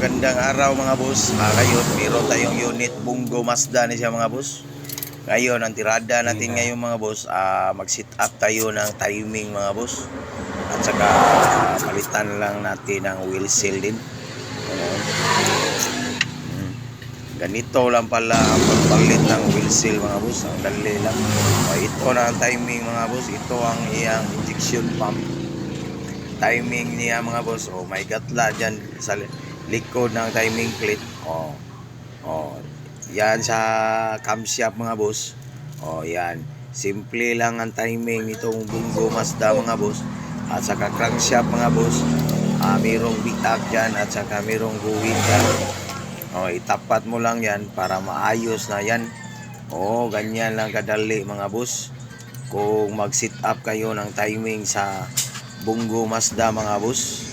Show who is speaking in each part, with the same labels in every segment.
Speaker 1: magandang araw mga boss. Ngayon, meron tayong unit Bungo Mazda ni siya mga boss. Ngayon, ang tirada natin ngayon mga boss, mag-sit up tayo ng timing mga boss. At saka palitan lang natin ang wheel seal din. Ganito lang pala ang pagpalit ng wheel seal mga boss. Ang dali lang. Ito na ang timing mga boss. Ito ang iyang injection pump. Timing niya mga boss. May gatla dyan sa likod ng timing plate. Yan sa camshaft mga boss. Yan. Simple lang ang timing nitong Bungo Mazda mga boss. At saka crankshaft mga boss. Mayroong bitak dyan at saka mayroong guhit dyan. Itapat mo lang yan para maayos na yan. Ganyan lang kadali mga boss. Kung mag-sit up kayo ng timing sa Bungo Mazda mga boss.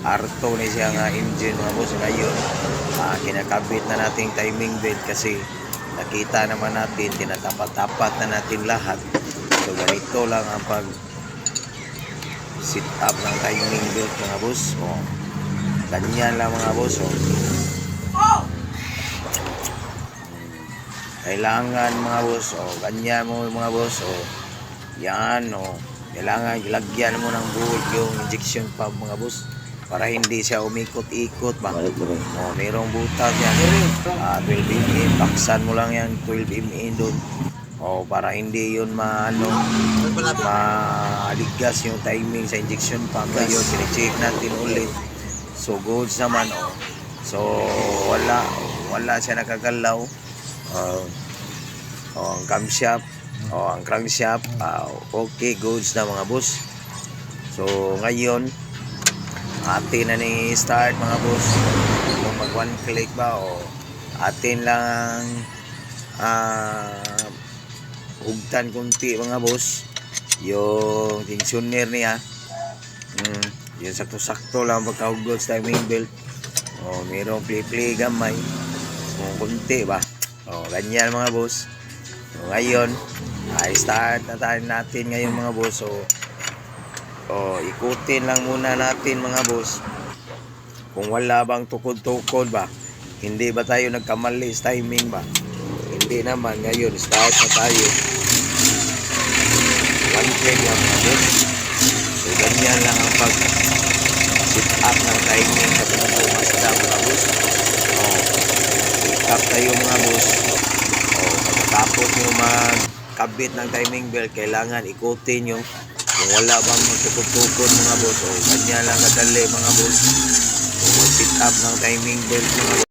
Speaker 1: Arto ni siya nga engine mga boss. Ngayon kinakabit na nating timing belt kasi nakita naman natin, tinatapat-tapat na natin lahat. So ganito lang ang pag sit up ng timing belt mga boss. Ganyan lang mga boss. Kailangan mga boss, ganyan mo mga boss. Yan, kailangan ilagyan mo ng buhod yung injection pump mga boss para hindi siya umikot-ikot ba. Mayroong butas yan. 12 mm, baksan mo lang yan 12 mm doon. Para hindi yun maaligas yung timing sa injection pump. Ngayon, sine-check natin ulit. So, goods naman. So, wala siya nakagalaw. Ang camshaft, ang crankshaft, okay, goods na mga boss. So, ngayon, atin na ni start mga boss. Kung mag one click ba, atin lang hugtan kunti mga boss. Yung tensioner niya. Yung sakto-sakto lang pagkahugot sa timing belt. Mayroong play-play gamay. Kunti ba. Ganyan mga boss. So, ngayon, start na tayo natin ngayon mga boss. Ikutin lang muna natin mga boss. Kung wala bang tukod-tukod ba, hindi ba tayo nagkamali sa timing ba? Hindi naman. Ngayon, start na tayo. One click lang mga boss. So, ganyan lang ang pag sit up ng timing sa Bungo Mazda mga boss. Sit up tayo mga boss. Pagkatapos nyo magkabit ng timing belt, kailangan ikutin nyo. Kung wala bang magtukod-tukod mga boss, ganyan lang kadali mga boss. Kung mag-sit up ng timing belt mga